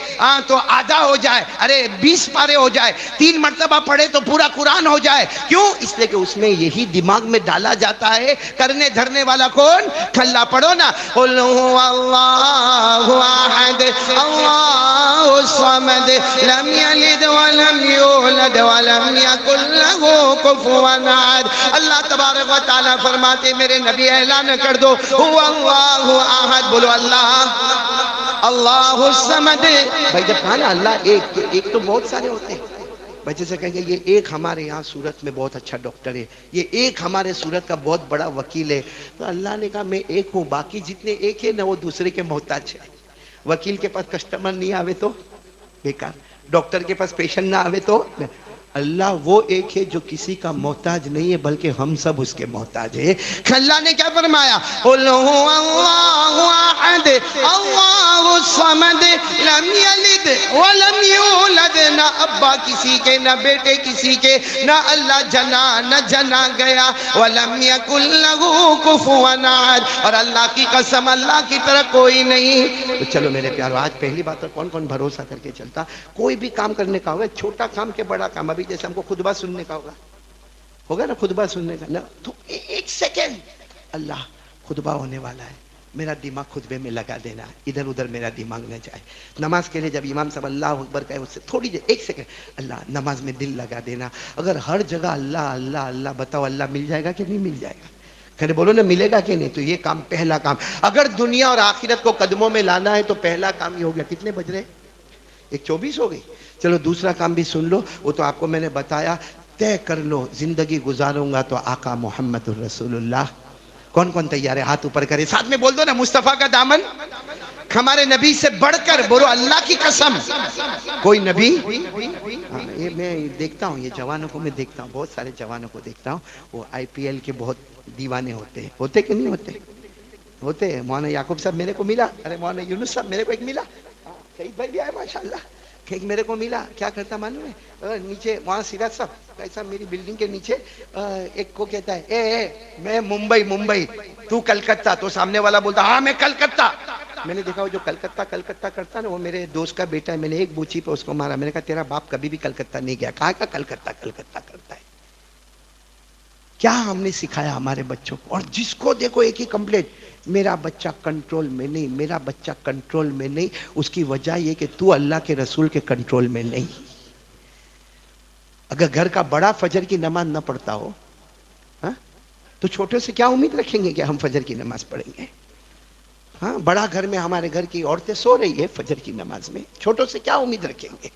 تو آدھا ہو جائے، ارے 20 پارے ہو جائے. 3 مرتبہ پڑھے تو پورا قرآن ہو جائے. کیوں؟ اس لیے کہ اس میں یہی دماغ میں ڈالا جاتا ہے. کرنے دھرنے والا کون؟ کھلا. پڑھو نا، قل هو اللہ احد اللہ الصمد لم یلد ولم یولد ولم یکن له کفوا احد. اللہ تبارک و تعالیٰ فرماتے میرے نبی اعلان کر دو هو اللہ احد، بولو اللہ اللہ الصمد. بھائی جب کہا نا اللہ ایک تو بہت سارے ہوتے ہیں. بچے سے کہیں گے یہ ایک ہمارے یہاں سورت میں بہت اچھا ڈاکٹر ہے، یہ ایک ہمارے سورت کا بہت بڑا وکیل ہے. تو اللہ نے کہا میں ایک ہوں، باقی جتنے ایک ہے نا وہ دوسرے کے محتاج ہے. وکیل کے پاس کسٹمر نہیں آوے تو بیکار، ڈاکٹر کے پاس پیشنٹ نہ آوے تو. اللہ وہ ایک ہے جو کسی کا محتاج نہیں ہے بلکہ ہم سب اس کے محتاج ہیں. اللہ نے کیا فرمایا؟ قل هو اللہ احد اللہ الصمد لم یلد ولم یولد. نہ ابا کسی کے، نہ بیٹے کسی کے، نہ اللہ جنا نہ جنا گیا. ولم یکن له کفوا احد، اور اللہ کی قسم اللہ کی طرح کوئی نہیں. تو چلو میرے پیارو، آج پہلی بات کون کون بھروسہ کر کے چلتا؟ کوئی بھی کام کرنے کا ہوگا، چھوٹا کام کے بڑا کام. ابھی جیسے ہم کو خطبہ سننے کا ہوگا، ہوگا نا خطبہ سننے کا نا، تو ایک سیکنڈ اللہ خطبہ ہونے والا ہے، میرا دماغ خطبے میں لگا دینا، ادھر ادھر میرا دماغ نہ جائے. نماز کے لیے جب امام صاحب اللہ اکبر کہے اس سے تھوڑی دیر ایک سیکنڈ اللہ نماز میں دل لگا دینا. اگر ہر جگہ اللہ اللہ اللہ بتاؤ، اللہ مل جائے گا کہ نہیں مل جائے گا؟ کہنے بولو نا ملے گا کہ نہیں؟ تو یہ کام پہلا کام، اگر دنیا اور آخرت کو قدموں میں لانا ہے تو پہلا کام یہ ہو گیا. کتنے بج رہے؟ 1:24 ہو گئی. چلو دوسرا کام بھی سن لو، وہ تو آپ کو میں نے بتایا. طے کر لو زندگی گزاروں گا تو آقا محمد الرسول اللہ. کون کون تیار ہے؟ ہاتھ اوپر کرے، ساتھ میں بول دو نا مصطفیٰ کا دامن. ہمارے نبی سے بڑھ کر بولو اللہ کی قسم کوئی نبی. یہ میں دیکھتا ہوں، یہ جوانوں کو میں دیکھتا ہوں، بہت سارے جوانوں کو دیکھتا ہوں، وہ IPL کے بہت دیوانے ہوتے ہیں. ہوتے کہ نہیں ہوتے؟ ہوتے ہیں. مولانا یعقوب صاحب میرے کو ملا، ارے مولانا یونس صاحب میرے کو ایک ملا، شہید بھائی بھی آئے ماشاءاللہ. ایک میرے کو ملا، کیا کرتا معلوم ہے؟ نیچے وہاں سراج صاحب ایسا میری بلڈنگ کے نیچے ایک کو کہتا ہے اے میں ممبئی، تو کلکتہ. تو سامنے والا بولتا ہاں میں کلکتہ. میں نے دیکھا وہ جو کلکتہ کرتا نا وہ میرے دوست کا بیٹا ہے. میں نے ایک بوچھی پہ اس کو مارا. میں نے کہا تیرا باپ کبھی بھی کلکتہ نہیں گیا. کہاں کا کلکتہ کرتا ہے؟ کیا ہم نے سکھایا ہمارے بچوں کو؟ اور جس کو دیکھو ایک ہی کمپلینٹ، میرا بچہ کنٹرول میں نہیں، میرا بچہ کنٹرول میں نہیں. اس کی وجہ یہ کہ تو اللہ کے رسول کے کنٹرول میں نہیں. اگر گھر کا بڑا فجر کی نماز نہ پڑھتا ہو تو چھوٹے سے کیا امید رکھیں گے کہ ہم فجر کی نماز پڑھیں گے؟ ہاں بڑا گھر میں ہمارے گھر کی عورتیں سو رہی ہے فجر کی نماز میں، چھوٹوں سے کیا امید رکھیں گے؟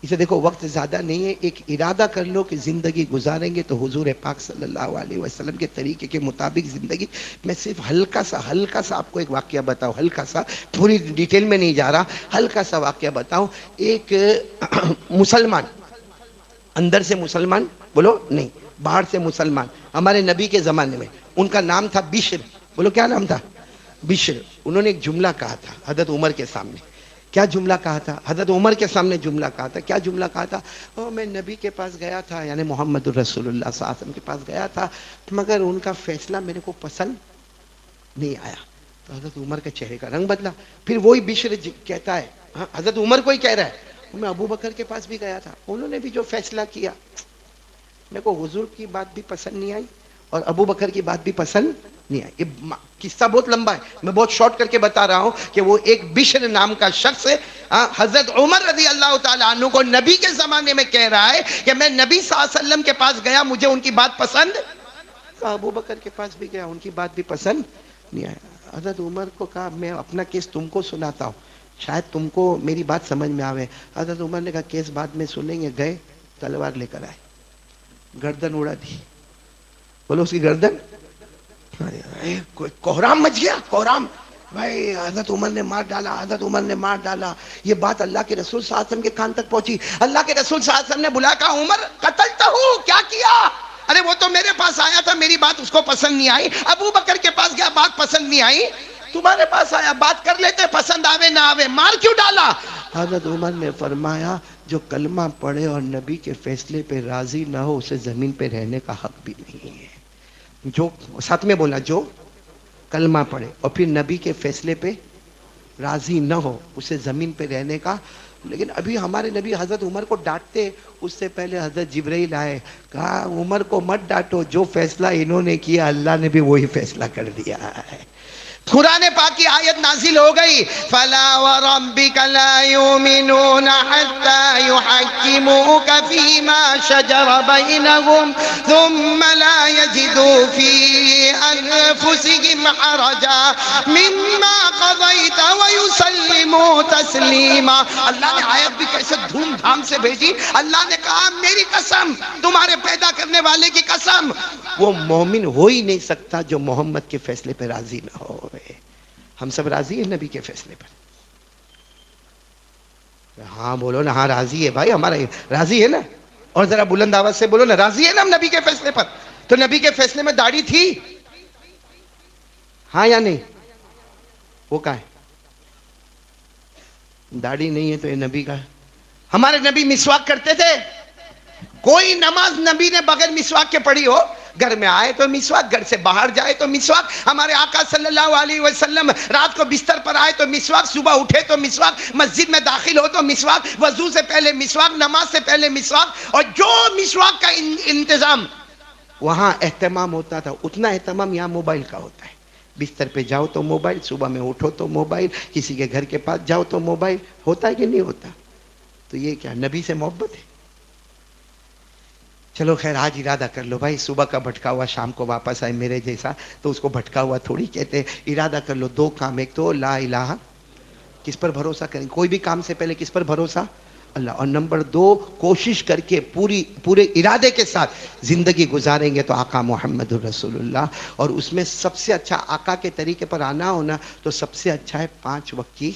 اسے دیکھو وقت زیادہ نہیں ہے، ایک ارادہ کر لو کہ زندگی گزاریں گے تو حضور پاک صلی اللہ علیہ وسلم کے طریقے کے مطابق زندگی. میں صرف ہلکا سا آپ کو ایک واقعہ بتاؤں، ہلکا سا، پوری ڈیٹیل میں نہیں جا رہا، ہلکا سا واقعہ بتاؤں. ایک مسلمان، اندر سے مسلمان بولو نہیں، باہر سے مسلمان، ہمارے نبی کے زمانے میں، ان کا نام تھا بشر. بولو کیا نام تھا؟ بشر. انہوں نے ایک جملہ کہا تھا حضرت عمر کے سامنے. کیا جملہ کہا تھا؟ حضرت عمر کے سامنے جملہ کہا تھا. کیا جملہ کہا تھا؟ میں نبی کے پاس گیا تھا، یعنی محمد الرسول اللہ صلی اللہ علیہ وسلم کے پاس گیا تھا، مگر ان کا فیصلہ میرے کو پسند نہیں آیا. تو حضرت عمر کے چہرے کا رنگ بدلا. پھر وہی بشر کہتا ہے، حضرت عمر کو ہی کہہ رہا ہے، میں ابو بکر کے پاس بھی گیا تھا، انہوں نے بھی جو فیصلہ کیا میرے کو حضور کی بات بھی پسند نہیں آئی اور ابو بکر کی بات بھی پسند نہیں آئی. یہ قصہ بہت لمبا ہے، میں بہت شارٹ کر کے بتا رہا ہوں کہ وہ ایک بشر نام کا شخص حضرت عمر رضی اللہ تعالیٰ عنہ کو نبی کے زمانے میں کہہ رہا ہے کہ میں نبی صلی اللہ علیہ وسلم کے پاس گیا، مجھے ان کی بات پسند. ابو بکر کے پاس بھی گیا، ان کی بات بھی پسند نہیں آیا. حضرت عمر کو کہا میں اپنا کیس تم کو سناتا ہوں، شاید تم کو میری بات سمجھ میں آوے. حضرت عمر نے کہا کیس بعد میں سنیں گے. گئے تلوار لے کر آئے، گردن اڑا دی. بولو اس کی گردن. کوہرام مچ گیا، کوہرام. بھائی حضرت عمر نے مار ڈالا، حضرت عمر نے مار ڈالا. یہ بات اللہ کے رسول صلی اللہ علیہ وسلم کے کان تک پہنچی. اللہ کے رسول صلی اللہ علیہ وسلم نے بلایا، کہا عمر قتلتا ہوں، کیا کیا؟ ارے وہ تو میرے پاس آیا تھا، میری بات اس کو پسند نہیں آئی. ابو بکر کے پاس گیا، بات پسند نہیں آئی. تمہارے پاس آیا، بات کر لیتے، پسند آوے نہ آوے، مار کیوں ڈالا؟ حضرت عمر نے فرمایا جو کلمہ پڑھے اور نبی کے فیصلے پہ راضی نہ ہو اسے زمین پہ رہنے کا حق بھی نہیں ہے. جو ساتھ میں بولا، جو کلمہ پڑھے اور پھر نبی کے فیصلے پہ راضی نہ ہو اسے زمین پہ رہنے کا. لیکن ابھی ہمارے نبی حضرت عمر کو ڈانٹتے، اس سے پہلے حضرت جبرائیل آئے، کہا عمر کو مت ڈانٹو، جو فیصلہ انہوں نے کیا اللہ نے بھی وہی فیصلہ کر دیا ہے. قرآن پاک کی آیت نازل ہو گئی، فَلَا وَرَبِّكَ لَا يُؤْمِنُونَ حَتَّى يُحَكِّمُوكَ فِي مَا شَجَرَ بَيْنَهُمْ ثُمَّ لَا يَجِدُوا فِي أَنفُسِهِمْ حَرَجًا مِمَّا قَضَيْتَ وَيُسَلِّمُوا تَسْلِيمًا. اللہ نے آیت بھی کیسے دھوم دھام سے بھیجی. اللہ نے کہا میری قسم، تمہارے پیدا کرنے والے کی قسم، وہ مومن ہو ہی نہیں سکتا جو محمد کے فیصلے پہ راضی نہ ہو. ہم سب راضی ہیں نبی کے فیصلے پر؟ ہاں بولو نا، ہاں راضی ہے بھائی، ہمارا راضی ہے نا. اور ذرا بلند آواز سے بولو نا، راضی ہے نا ہم نبی کے فیصلے پر. تو نبی کے فیصلے میں داڑھی تھی ہاں یا نہیں؟ وہ کہاں ہے؟ داڑھی نہیں ہے تو یہ نبی کا ہے. ہمارے نبی مسواک کرتے تھے. کوئی نماز نبی نے بغیر مسواک کے پڑھی ہو؟ گھر میں آئے تو مسواک، گھر سے باہر جائے تو مسواک. ہمارے آقا صلی اللہ علیہ وسلم رات کو بستر پر آئے تو مسواک، صبح اٹھے تو مسواک، مسجد میں داخل ہو تو مسواک، وضو سے پہلے مسواک، نماز سے پہلے مسواک. اور جو مسواک کا انتظام وہاں اہتمام ہوتا تھا، اتنا اہتمام یہاں موبائل کا ہوتا ہے. بستر پہ جاؤ تو موبائل، صبح میں اٹھو تو موبائل، کسی کے گھر کے پاس جاؤ تو موبائل. ہوتا ہے کہ نہیں ہوتا؟ تو یہ کیا نبی سے محبت ہے؟ چلو خیر، آج ارادہ کر لو بھائی، صبح کا بھٹکا ہوا شام کو واپس آئے میرے جیسا، تو اس کو بھٹکا ہوا تھوڑی کہتے ہیں. ارادہ کر لو 2 کام. ایک تو لا الہ، کس پر بھروسہ کریں؟ کوئی بھی کام سے پہلے کس پر بھروسہ؟ اللہ. اور نمبر 2، کوشش کر کے پورے ارادے کے ساتھ زندگی گزاریں گے تو آقا محمد الرسول اللہ. اور اس میں سب سے اچھا آقا کے طریقے پر آنا ہونا تو سب سے اچھا ہے 5 وقت کی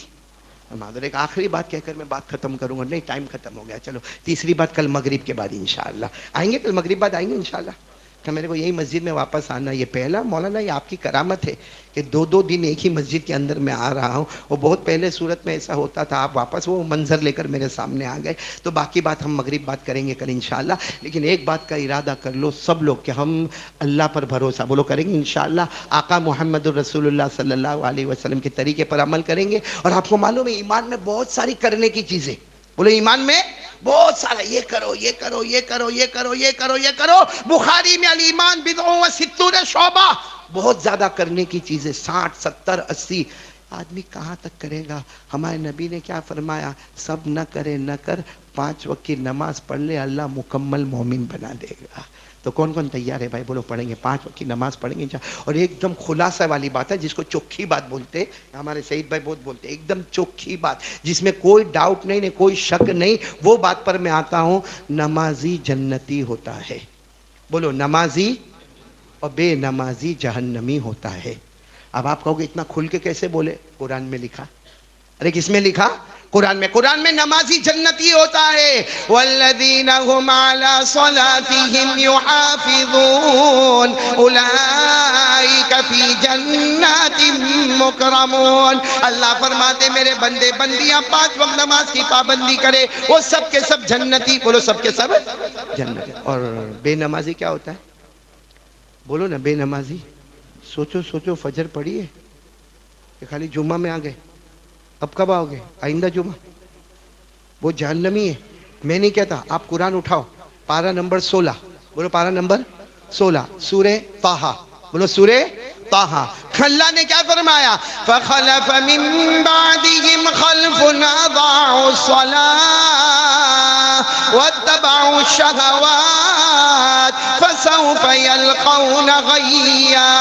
نماز. اور ایک آخری بات کہہ کر میں بات ختم کروں گا. نہیں، ٹائم ختم ہو گیا. چلو تیسری بات کل مغرب کے بعد انشاءاللہ آئیں گے. کل مغرب بعد آئیں گے انشاءاللہ. کہ میرے کو یہی مسجد میں واپس آنا، یہ پہلا مولانا یہ آپ کی کرامت ہے کہ 2 دن ایک ہی مسجد کے اندر میں آ رہا ہوں. وہ بہت پہلے صورت میں ایسا ہوتا تھا، آپ واپس وہ منظر لے کر میرے سامنے آ گئے. تو باقی بات ہم مغرب بات کریں گے کل انشاءاللہ. لیکن ایک بات کا ارادہ کر لو سب لوگ کہ ہم اللہ پر بھروسہ بولو کریں گے انشاءاللہ. آقا محمد الرسول اللہ صلی اللہ علیہ وسلم کے طریقے پر عمل کریں گے. اور آپ کو معلوم ہے ایمان میں بہت ساری کرنے کی چیزیں، بولو ایمان میں بہت سارا، یہ کرو یہ کرو یہ کرو یہ کرو یہ کرو یہ کرو. بخاری میں الایمان بضع و ستون شعبہ، بہت زیادہ کرنے کی چیزیں، 60 70 80. آدمی کہاں تک کرے گا؟ ہمارے نبی نے کیا فرمایا؟ سب نہ کرے نہ کر، 5 وقت کی نماز پڑھ لے، اللہ مکمل مومن بنا دے گا. تو کون کون تیار ہے بھائی؟ بولو پڑھیں گے 5 وقت کی نماز پڑھیں گے. اور ایک دم خلاصہ والی بات ہے جس کو چوکھی بات بولتے، ہمارے سعید بھائی بہت بولتے، ایک دم چوکھی بات جس میں کوئی ڈاؤٹ نہیں، کوئی شک نہیں. وہ بات پر میں آتا ہوں، نمازی جنتی ہوتا ہے. بولو نمازی اور بے نمازی جہنمی ہوتا ہے. اب آپ کہو گے اتنا کھل کے کیسے بولے؟ قرآن میں لکھا. ارے کس میں لکھا؟ قرآن میں. قرآن میں نمازی جنتی ہوتا ہے. والذین هم علی صلاتهم یحافظون اولئک فی جنات مکرمون. اللہ فرماتے میرے بندے بندیاں 5 وقت نماز کی پابندی کرے، وہ سب کے سب جنتی. بولو سب کے سب جنتی. اور بے نمازی کیا ہوتا ہے؟ بولو نا بے نمازی. سوچو سوچو، فجر پڑھی ہے کہ خالی جمعہ میں آ گئے؟ اب کب آؤ گے؟ آئندہ جمعہ. وہ جہنمی ہے. میں نہیں کہتا، آپ قرآن اٹھاؤ، پارہ نمبر 16. بولو پارہ نمبر 16، سورہ طٰہٰ. بولو سورہ طٰہٰ. اللہ نے کیا فرمایا؟ فَخَلَفَ مِن بَعْدِهِمْ خَلْفٌ أَضَاعُوا الصَّلَاةَ وَاتَّبَعُوا الشَّهَوَاتِ فَسَوْفَ يَلْقَوْنَ غَيًّا.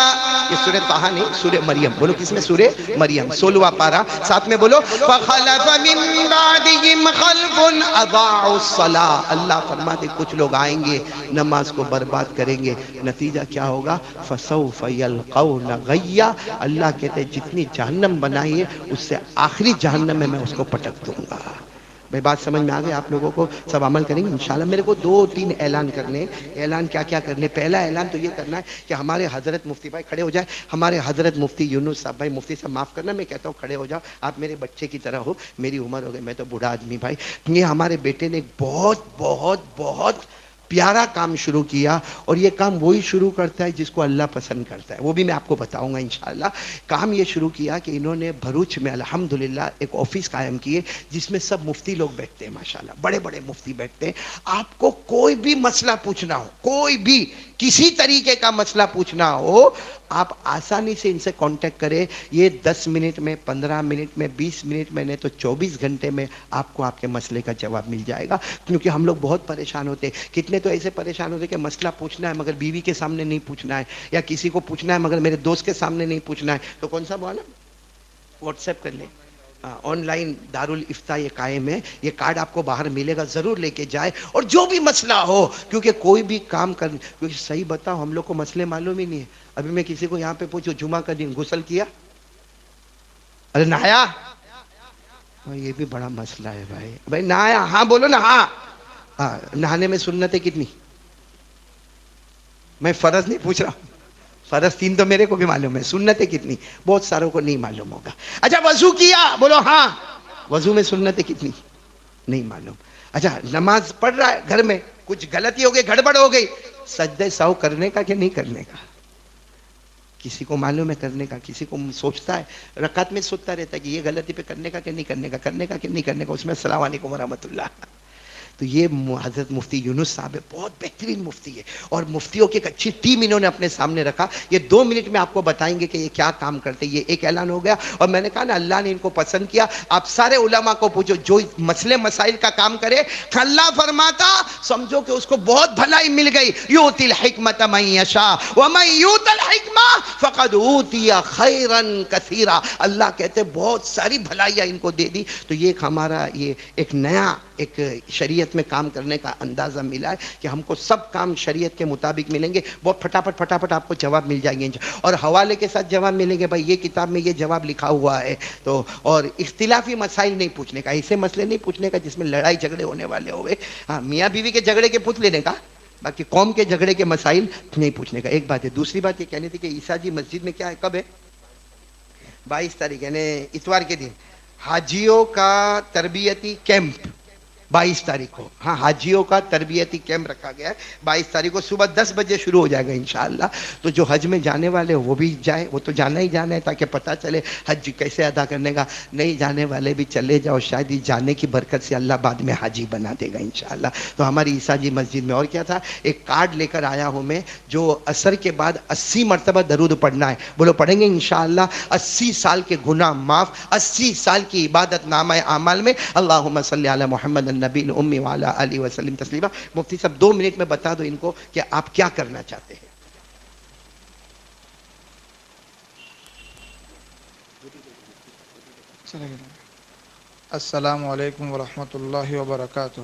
یہ سورہ طٰہٰ نہیں، سورہ مریم. بولو کس میں؟ سورہ مریم 16واں پارہ. ساتھ میں بولو فَخَلَفَ مِن بَعْدِهِمْ خَلْفٌ أَضَاعُوا الصَّلَاةَ. اللہ فرماتے کچھ لوگ آئیں گے نماز کو برباد کریں گے. نتیجہ کیا ہوگا؟ فَسَوْفَ يَلْقَوْنَ غَيًّا. اللہ کہتے ہیں جتنی جہنم بنائی ہے اس سے آخری جہنم میں اس کو پٹک دوں گا. بھائی بات سمجھ میں آ گئی آپ لوگوں کو؟ سب عمل کریں گے انشاءاللہ. میرے کو 2-3 اعلان کرنے. اعلان کیا کیا کرنے؟ پہلا اعلان تو یہ کرنا ہے کہ ہمارے حضرت مفتی بھائی کھڑے ہو جائے. ہمارے حضرت مفتی یونس صاحب بھائی، مفتی صاحب معاف کرنا میں کہتا ہوں کھڑے ہو جاؤ. آپ میرے بچے کی طرح ہو، میری عمر ہو گئی، میں تو بوڑھا آدمی بھائی. یہ ہمارے بیٹے نے بہت بہت بہت پیارا کام شروع کیا. اور یہ کام وہی شروع کرتا ہے جس کو اللہ پسند کرتا ہے. وہ بھی میں آپ کو بتاؤں گا انشاءاللہ. کام یہ شروع کیا کہ انہوں نے بھروچ میں الحمدللہ ایک آفس قائم کیے جس میں سب مفتی لوگ بیٹھتے ہیں. ماشاءاللہ بڑے بڑے مفتی بیٹھتے ہیں. آپ کو کوئی بھی مسئلہ پوچھنا ہو، کوئی بھی کسی طریقے کا مسئلہ پوچھنا ہو، آپ آسانی سے ان سے کانٹیکٹ کریں. یہ 10 منٹ میں، 15 منٹ میں، 20 منٹ میں، نہیں تو 24 گھنٹے میں آپ کو آپ کے مسئلے کا جواب مل جائے گا. کیونکہ ہم لوگ بہت پریشان ہوتے ہیں. کتنے تو ایسے پریشان ہوتے کہ مسئلہ پوچھنا ہے مگر بیوی کے سامنے نہیں پوچھنا ہے، یا کسی کو پوچھنا ہے مگر میرے دوست کے سامنے نہیں پوچھنا ہے. تو کون سا بولا؟ واٹس ایپ کر لیں. آن لائن دارالافتاء یہ قائم ہے. یہ کارڈ آپ کو باہر ملے گا، ضرور لے کے جائے. اور جو بھی مسئلہ ہو، کیونکہ کوئی بھی کام کر، کیونکہ صحیح بتاؤ ہم لوگ کو مسئلے معلوم ہی نہیں ہے. ابھی میں کسی کو یہاں پہ پوچھو جمعہ کا دن غسل کیا؟ ارے نہایا؟ یہ بھی بڑا مسئلہ ہے بھائی. بھائی نہایا؟ ہاں بولو نا. ہاں نہانے میں سنتیں کتنی؟ میں فرض نہیں پوچھ رہا ہوں، فرض 3 تو میرے کو بھی معلوم ہے. سنتیں کتنی؟ بہت ساروں کو نہیں معلوم ہوگا. اچھا وضو کیا؟ بولو ہاں. وضو میں سنتیں کتنی؟ نہیں معلوم. اچھا نماز پڑھ رہا ہے گھر میں، کچھ غلطی ہو گئی، گڑبڑ ہو گئی، سجدہ سہو کرنے کا کہ نہیں کرنے کا؟ کسی کو معلوم ہے کرنے کا، کسی کو سوچتا ہے رکعت میں سوچتا رہتا ہے کہ یہ غلطی پہ کرنے کا کہ نہیں کرنے کا، کرنے کا کہ نہیں کرنے کا. اس میں السلام علیکم ورحمۃ اللہ. تو یہ حضرت مفتی یونس صاحب ہے، بہت بہترین مفتی ہے، اور مفتیوں کی ایک اچھی ٹیم انہوں نے اپنے سامنے رکھا. یہ 2 منٹ میں آپ کو بتائیں گے کہ یہ کیا کام کرتے. یہ ایک اعلان ہو گیا، اور میں نے کہا نا اللہ نے ان کو پسند کیا. آپ سارے علماء کو پوچھو جو مسئلے مسائل کا کام کرے، اللہ فرماتا سمجھو کہ اس کو بہت بھلائی مل گئی. یؤتی الحکمت من یشاء ومن یؤت الحکمہ فقد اوتی خیرا کثیرا. اللہ کہتے بہت ساری بھلائیاں ان کو دے دی. تو یہ ہمارا یہ ایک نیا ایک شریعت میں کام کرنے کا اندازہ ملا ہے کہ ہم کو سب کام شریعت کے مطابق ملیں گے. بہت پھٹافٹ آپ کو جواب مل جائیں گے، اور حوالے کے ساتھ جواب ملیں گے. بھائی یہ کتاب میں یہ جواب لکھا ہوا ہے. تو اور اختلافی مسائل نہیں پوچھنے کا، ایسے مسئلے نہیں پوچھنے کا جس میں لڑائی جھگڑے ہونے والے ہوئے. ہاں میاں بیوی کے جھگڑے کے پوچھ لینے کا، باقی قوم کے جھگڑے کے مسائل نہیں پوچھنے کا. ایک بات ہے. دوسری بات یہ کہنی تھی کہ عیسیٰ جی مسجد میں کیا ہے، کب ہے؟ 22 تاریخ یعنی اتوار کے دن حاجیوں کا تربیتی کیمپ 22 تاریخ کو. ہاں حاجیوں کا تربیتی کیمپ رکھا گیا ہے 22 تاریخ کو صبح 10 بجے شروع ہو جائے گا انشاءاللہ. تو جو حج میں جانے والے وہ بھی جائیں، وہ تو جانا ہی جانا ہے تاکہ پتہ چلے حج کیسے ادا کرنے کا. نہیں جانے والے بھی چلے جاؤ، شاید یہ جانے کی برکت سے اللہ بعد میں حاجی بنا دے گا انشاءاللہ. تو ہماری عیسیٰ جی مسجد میں اور کیا تھا، ایک کارڈ لے کر آیا ہوں میں جو عصر کے بعد 80 مرتبہ درود پڑھنا ہے. بولو پڑھیں گے انشاءاللہ. 80 سال کے گناہ معاف، 80 سال کی عبادت نامہ اعمال میں. اللہم صلی علی محمد النبی الامی وعلی آلہ وسلم تسلیما. مفتی صاحب 2 منٹ میں بتا دو ان کو کہ آپ کیا کرنا چاہتے ہیں. السلام علیکم ورحمۃ اللہ وبرکاتہ.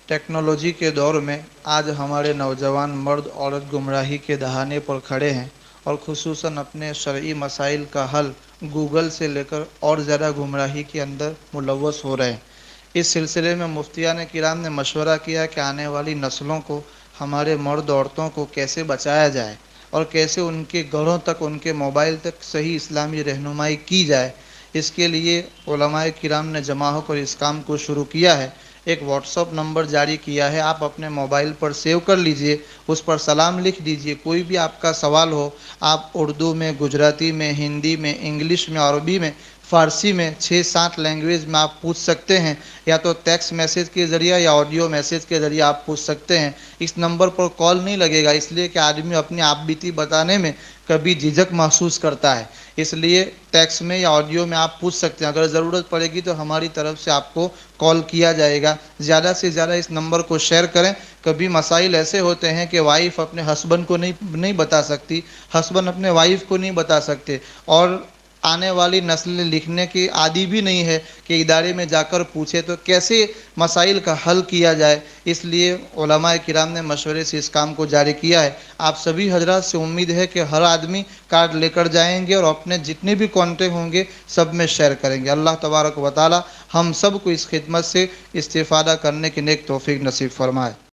ٹیکنالوجی کے دور میں آج ہمارے نوجوان مرد عورت گمراہی کے دہانے پر کھڑے ہیں، اور خصوصاً اپنے شرعی مسائل کا حل گوگل سے لے کر اور زیادہ گمراہی کے اندر ملوث ہو رہے ہیں. اس سلسلے میں مفتیان کرام نے مشورہ کیا کہ آنے والی نسلوں کو، ہمارے مرد عورتوں کو کیسے بچایا جائے اور کیسے ان کے گھروں تک، ان کے موبائل تک صحیح اسلامی رہنمائی کی جائے. اس کے لیے علماء کرام نے جمع ہو کر اس کام کو شروع کیا ہے. ایک واٹس ایپ نمبر جاری کیا ہے، آپ اپنے موبائل پر سیو کر لیجئے، اس پر سلام لکھ دیجئے. کوئی بھی آپ کا سوال ہو، آپ اردو میں، گجراتی میں، ہندی میں، انگلش میں، عربی میں، فارسی میں، 6-7 لینگویج میں آپ پوچھ سکتے ہیں. یا تو ٹیکسٹ میسیج کے ذریعے یا آڈیو میسیج کے ذریعے آپ پوچھ سکتے ہیں. اس نمبر پر کال نہیں لگے گا، اس لیے کہ آدمی اپنی آپ بیتی بتانے میں کبھی جھجک محسوس کرتا ہے. اس لیے ٹیکسٹ میں یا آڈیو میں آپ پوچھ سکتے ہیں. اگر ضرورت پڑے گی تو ہماری طرف سے آپ کو کال کیا جائے گا. زیادہ سے زیادہ اس نمبر کو شیئر کریں. کبھی مسائل ایسے ہوتے ہیں کہ وائف اپنے ہسبینڈ کو نہیں بتا سکتی، ہسبینڈ اپنے وائف کو نہیں بتا سکتے، اور آنے والی نسلیں لکھنے کی عادی بھی نہیں ہے کہ ادارے میں جا کر پوچھے. تو کیسے مسائل کا حل کیا جائے، اس لیے علماء کرام نے مشورے سے اس کام کو جاری کیا ہے. آپ سبھی حضرات سے امید ہے کہ ہر آدمی کارڈ لے کر جائیں گے اور اپنے جتنے بھی کانٹیکٹ ہوں گے سب میں شیئر کریں گے. اللہ تبارک و تعالی ہم سب کو اس خدمت سے استفادہ کرنے کی نیک توفیق نصیب فرمائے.